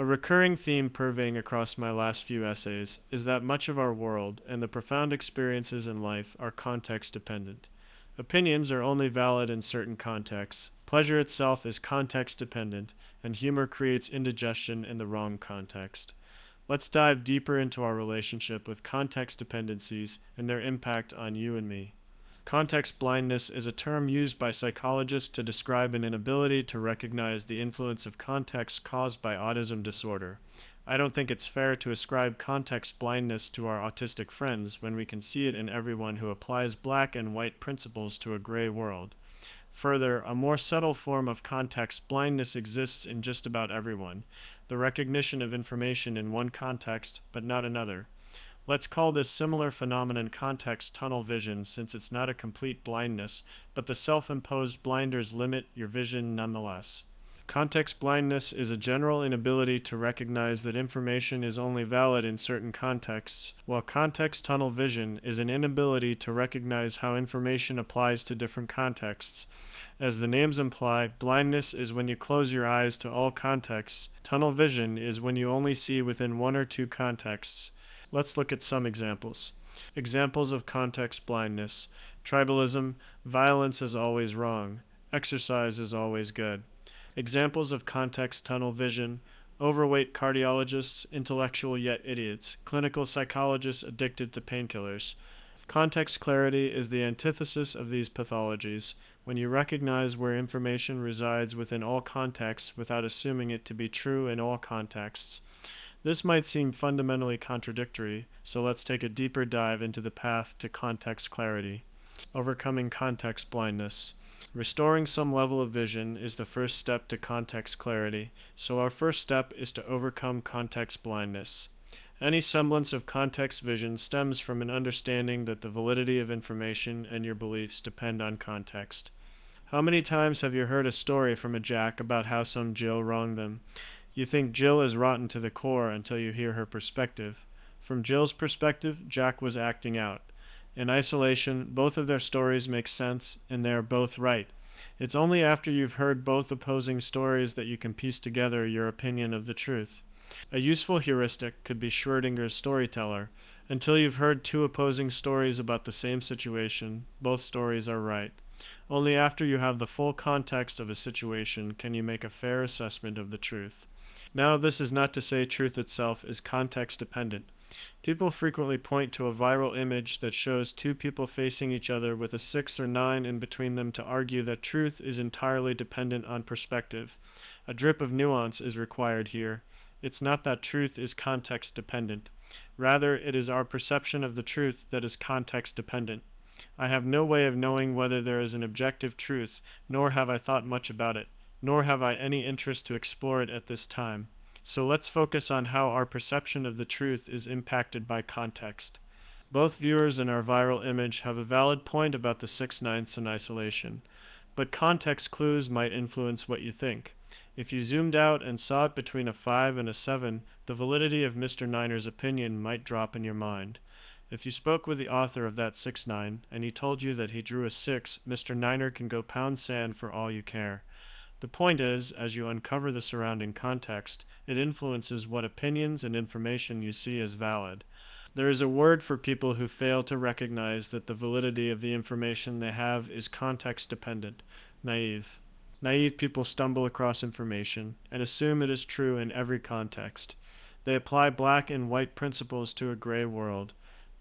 A recurring theme pervading across my last few essays is that much of our world and the profound experiences in life are context dependent. Opinions are only valid in certain contexts, pleasure itself is context dependent, and humor creates indigestion in the wrong context. Let's dive deeper into our relationship with context dependencies and their impact on you and me. Context blindness is a term used by psychologists to describe an inability to recognize the influence of context caused by autism disorder. I don't think it's fair to ascribe context blindness to our autistic friends when we can see it in everyone who applies black and white principles to a gray world. Further, a more subtle form of context blindness exists in just about everyone, the recognition of information in one context but not another. Let's call this similar phenomenon context tunnel vision since it's not a complete blindness, but the self-imposed blinders limit your vision nonetheless. Context blindness is a general inability to recognize that information is only valid in certain contexts, while context tunnel vision is an inability to recognize how information applies to different contexts. As the names imply, blindness is when you close your eyes to all contexts. Tunnel vision is when you only see within one or two contexts. Let's look at some examples. Examples of context blindness: tribalism, violence is always wrong, exercise is always good. Examples of context tunnel vision: overweight cardiologists, intellectual yet idiots, clinical psychologists addicted to painkillers. Context clarity is the antithesis of these pathologies, when you recognize where information resides within all contexts without assuming it to be true in all contexts. This might seem fundamentally contradictory, so let's take a deeper dive into the path to context clarity. Overcoming context blindness. Restoring some level of vision is the first step to context clarity, so our first step is to overcome context blindness. Any semblance of context vision stems from an understanding that the validity of information and your beliefs depend on context. How many times have you heard a story from a Jack about how some Jill wronged them? You think Jill is rotten to the core until you hear her perspective. From Jill's perspective, Jack was acting out. In isolation, both of their stories make sense, and they are both right. It's only after you've heard both opposing stories that you can piece together your opinion of the truth. A useful heuristic could be Schrödinger's storyteller. Until you've heard two opposing stories about the same situation, both stories are right. Only after you have the full context of a situation can you make a fair assessment of the truth. Now, this is not to say truth itself is context dependent. People frequently point to a viral image that shows two people facing each other with a 6 or 9 in between them to argue that truth is entirely dependent on perspective. A drip of nuance is required here. It's not that truth is context dependent. Rather, it is our perception of the truth that is context dependent. I have no way of knowing whether there is an objective truth, nor have I thought much about it, nor have I any interest to explore it at this time. So let's focus on how our perception of the truth is impacted by context. Both viewers in our viral image have a valid point about the 6/9 in isolation, but context clues might influence what you think. If you zoomed out and saw it between a 5 and a 7, the validity of Mr. Niner's opinion might drop in your mind. If you spoke with the author of that 6/9 and he told you that he drew a 6, Mr. Niner can go pound sand for all you care. The point is, as you uncover the surrounding context, it influences what opinions and information you see as valid. There is a word for people who fail to recognize that the validity of the information they have is context dependent: naive. Naive people stumble across information and assume it is true in every context. They apply black and white principles to a gray world.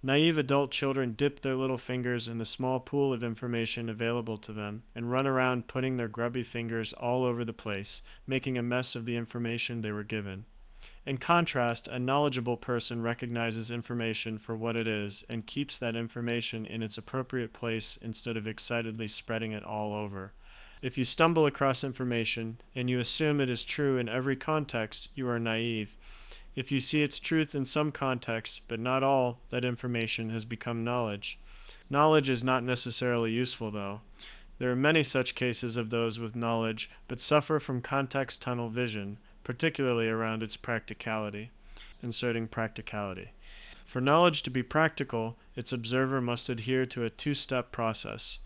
Naive adult children dip their little fingers in the small pool of information available to them and run around putting their grubby fingers all over the place, making a mess of the information they were given. In contrast, a knowledgeable person recognizes information for what it is and keeps that information in its appropriate place instead of excitedly spreading it all over. If you stumble across information and you assume it is true in every context, you are naive. If you see its truth in some contexts, but not all, that information has become knowledge. Knowledge is not necessarily useful, though. There are many such cases of those with knowledge, but suffer from context tunnel vision, particularly around its practicality. Inserting practicality. For knowledge to be practical, its observer must adhere to a two-step process.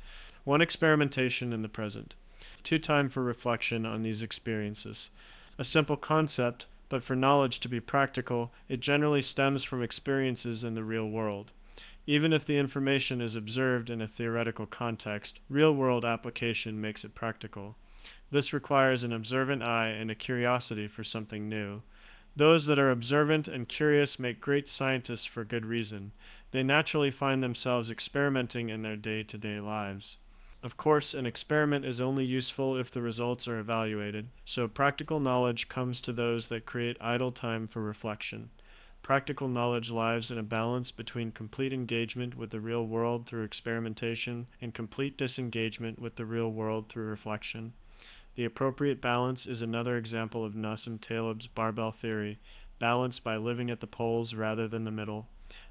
1. Experimentation in the present. 2. Time for reflection on these experiences. A simple concept: But for knowledge to be practical, it generally stems from experiences in the real world. Even if the information is observed in a theoretical context, real world application makes it practical. This requires an observant eye and a curiosity for something new. Those that are observant and curious make great scientists for good reason. They naturally find themselves experimenting in their day to day lives. Of course, an experiment is only useful if the results are evaluated, so practical knowledge comes to those that create idle time for reflection. Practical knowledge lies in a balance between complete engagement with the real world through experimentation and complete disengagement with the real world through reflection. The appropriate balance is another example of Nassim Taleb's barbell theory, balance by living at the poles rather than the middle.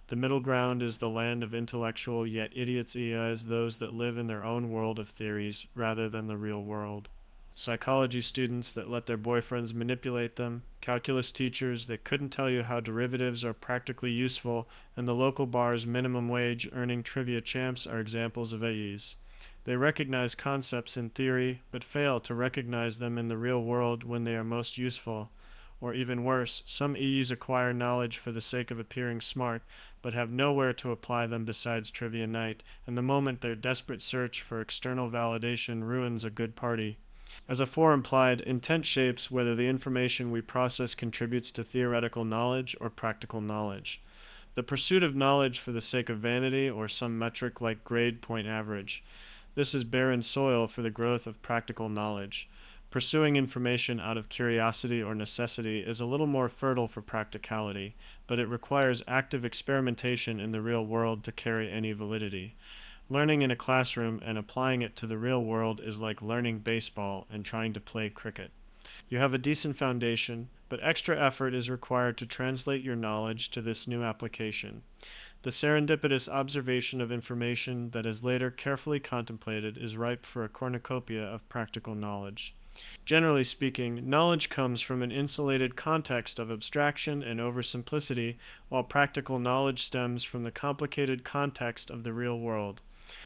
The middle ground is the land of intellectual yet idiots as those that live in their own world of theories rather than the real world. Psychology students that let their boyfriends manipulate them, calculus teachers that couldn't tell you how derivatives are practically useful, and the local bar's minimum wage earning trivia champs are examples of AEs. They recognize concepts in theory, but fail to recognize them in the real world when they are most useful. Or even worse, some EEs acquire knowledge for the sake of appearing smart, but have nowhere to apply them besides trivia night, and the moment their desperate search for external validation ruins a good party. As aforeimplied, intent shapes whether the information we process contributes to theoretical knowledge or practical knowledge. The pursuit of knowledge for the sake of vanity or some metric like grade point average. This is barren soil for the growth of practical knowledge. Pursuing information out of curiosity or necessity is a little more fertile for practicality, but it requires active experimentation in the real world to carry any validity. Learning in a classroom and applying it to the real world is like learning baseball and trying to play cricket. You have a decent foundation, but extra effort is required to translate your knowledge to this new application. The serendipitous observation of information that is later carefully contemplated is ripe for a cornucopia of practical knowledge. Generally speaking, knowledge comes from an insulated context of abstraction and oversimplicity, while practical knowledge stems from the complicated context of the real world,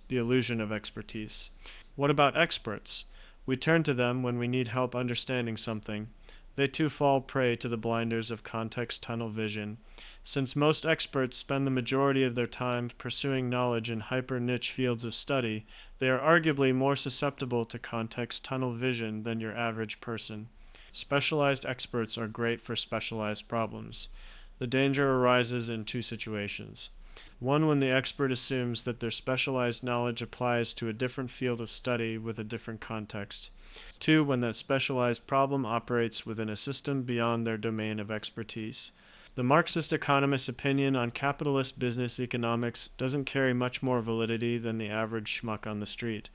the illusion of expertise. What about experts? We turn to them when we need help understanding something. They too fall prey to the blinders of context tunnel vision. Since most experts spend the majority of their time pursuing knowledge in hyper-niche fields of study, they are arguably more susceptible to context tunnel vision than your average person. Specialized experts are great for specialized problems. The danger arises in two situations. One, when the expert assumes that their specialized knowledge applies to a different field of study with a different context. Two, when that specialized problem operates within a system beyond their domain of expertise. The Marxist economist's opinion on capitalist business economics doesn't carry much more validity than the average schmuck on the street.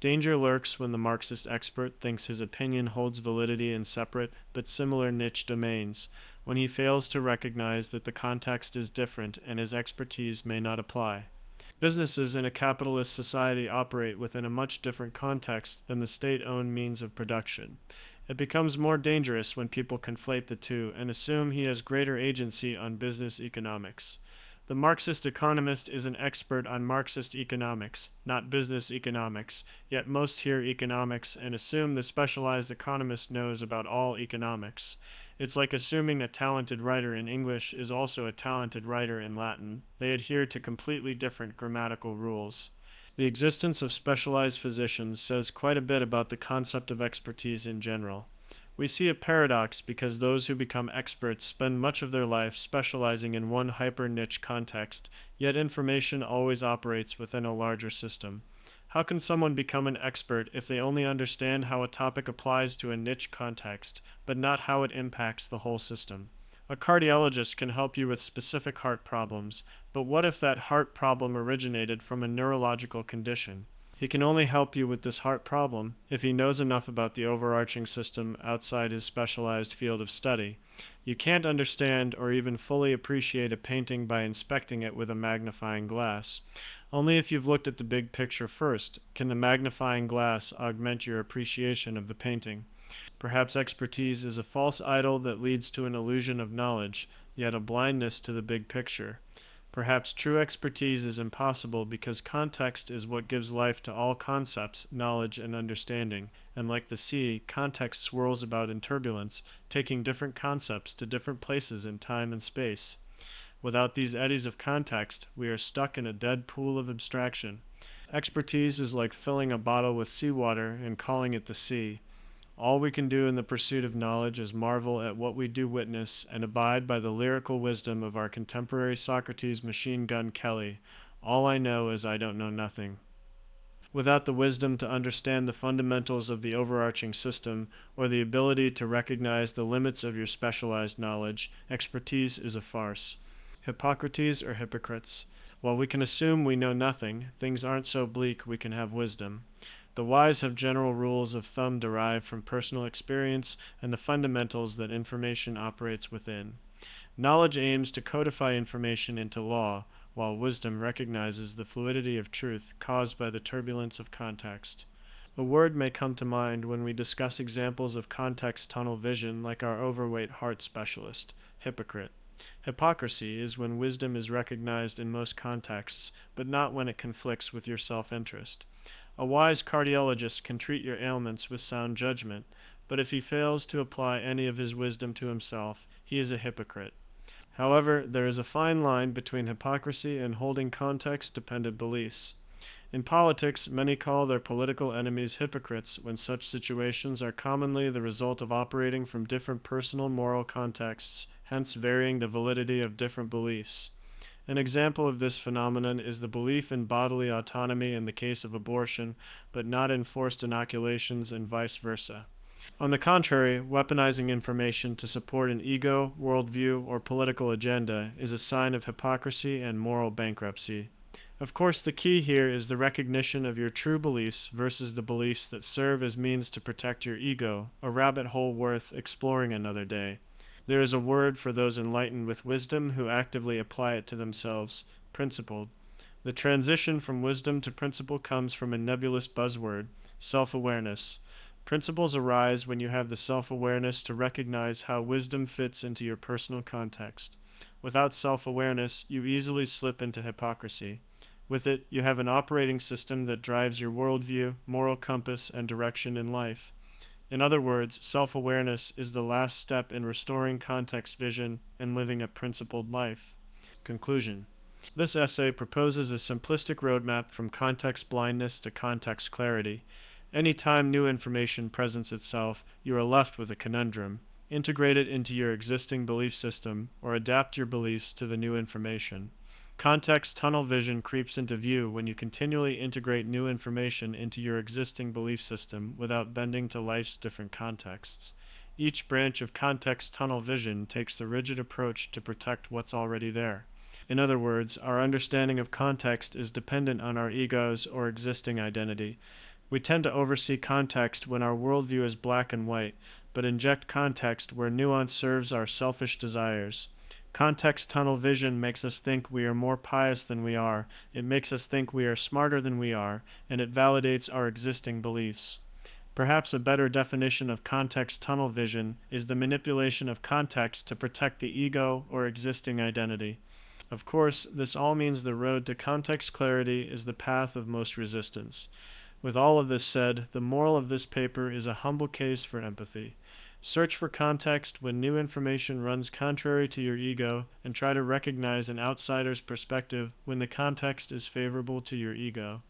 Danger lurks when the Marxist expert thinks his opinion holds validity in separate but similar niche domains, when he fails to recognize that the context is different and his expertise may not apply. Businesses in a capitalist society operate within a much different context than the state-owned means of production. It becomes more dangerous when people conflate the two and assume he has greater agency on business economics. The Marxist economist is an expert on Marxist economics, not business economics, yet most hear economics and assume the specialized economist knows about all economics. It's like assuming a talented writer in English is also a talented writer in Latin. They adhere to completely different grammatical rules. The existence of specialized physicians says quite a bit about the concept of expertise in general. We see a paradox because those who become experts spend much of their life specializing in one hyper-niche context, yet information always operates within a larger system. How can someone become an expert if they only understand how a topic applies to a niche context, but not how it impacts the whole system? A cardiologist can help you with specific heart problems, but what if that heart problem originated from a neurological condition? He can only help you with this heart problem if he knows enough about the overarching system outside his specialized field of study. You can't understand or even fully appreciate a painting by inspecting it with a magnifying glass. Only if you've looked at the big picture first can the magnifying glass augment your appreciation of the painting. Perhaps expertise is a false idol that leads to an illusion of knowledge, yet a blindness to the big picture. Perhaps true expertise is impossible because context is what gives life to all concepts, knowledge, and understanding, and like the sea, context swirls about in turbulence, taking different concepts to different places in time and space. Without these eddies of context, we are stuck in a dead pool of abstraction. Expertise is like filling a bottle with seawater and calling it the sea. All we can do in the pursuit of knowledge is marvel at what we do witness and abide by the lyrical wisdom of our contemporary Socrates machine gun Kelly. All I know is I don't know nothing. Without the wisdom to understand the fundamentals of the overarching system, or the ability to recognize the limits of your specialized knowledge, expertise is a farce. Hippocrates or hypocrites. While we can assume we know nothing, things aren't so bleak we can have wisdom. The wise have general rules of thumb derived from personal experience and the fundamentals that information operates within. Knowledge aims to codify information into law, while wisdom recognizes the fluidity of truth caused by the turbulence of context. A word may come to mind when we discuss examples of context tunnel vision, like our overweight heart specialist, hypocrite. Hypocrisy is when wisdom is recognized in most contexts, but not when it conflicts with your self interest. A wise cardiologist can treat your ailments with sound judgment, but if he fails to apply any of his wisdom to himself, he is a hypocrite. However, there is a fine line between hypocrisy and holding context dependent beliefs. In politics, many call their political enemies hypocrites when such situations are commonly the result of operating from different personal moral contexts, hence varying the validity of different beliefs. An example of this phenomenon is the belief in bodily autonomy in the case of abortion, but not in forced inoculations and vice versa. On the contrary, weaponizing information to support an ego, worldview, or political agenda is a sign of hypocrisy and moral bankruptcy. Of course, the key here is the recognition of your true beliefs versus the beliefs that serve as means to protect your ego, a rabbit hole worth exploring another day. There is a word for those enlightened with wisdom who actively apply it to themselves: principled. The transition from wisdom to principle comes from a nebulous buzzword: self-awareness. Principles arise when you have the self-awareness to recognize how wisdom fits into your personal context. Without self-awareness, you easily slip into hypocrisy. With it, you have an operating system that drives your worldview, moral compass, and direction in life. In other words, self-awareness is the last step in restoring context vision and living a principled life. Conclusion. This essay proposes a simplistic roadmap from context blindness to context clarity. Any time new information presents itself, you are left with a conundrum. Integrate it into your existing belief system, or adapt your beliefs to the new information. Context tunnel vision creeps into view when you continually integrate new information into your existing belief system without bending to life's different contexts. Each branch of context tunnel vision takes the rigid approach to protect what's already there. In other words, our understanding of context is dependent on our egos or existing identity. We tend to oversee context when our worldview is black and white, but inject context where nuance serves our selfish desires. Context tunnel vision makes us think we are more pious than we are, it makes us think we are smarter than we are, and it validates our existing beliefs. Perhaps a better definition of context tunnel vision is the manipulation of context to protect the ego or existing identity. Of course, this all means the road to context clarity is the path of most resistance. With all of this said, the moral of this paper is a humble case for empathy. Search for context when new information runs contrary to your ego, and try to recognize an outsider's perspective when the context is favorable to your ego.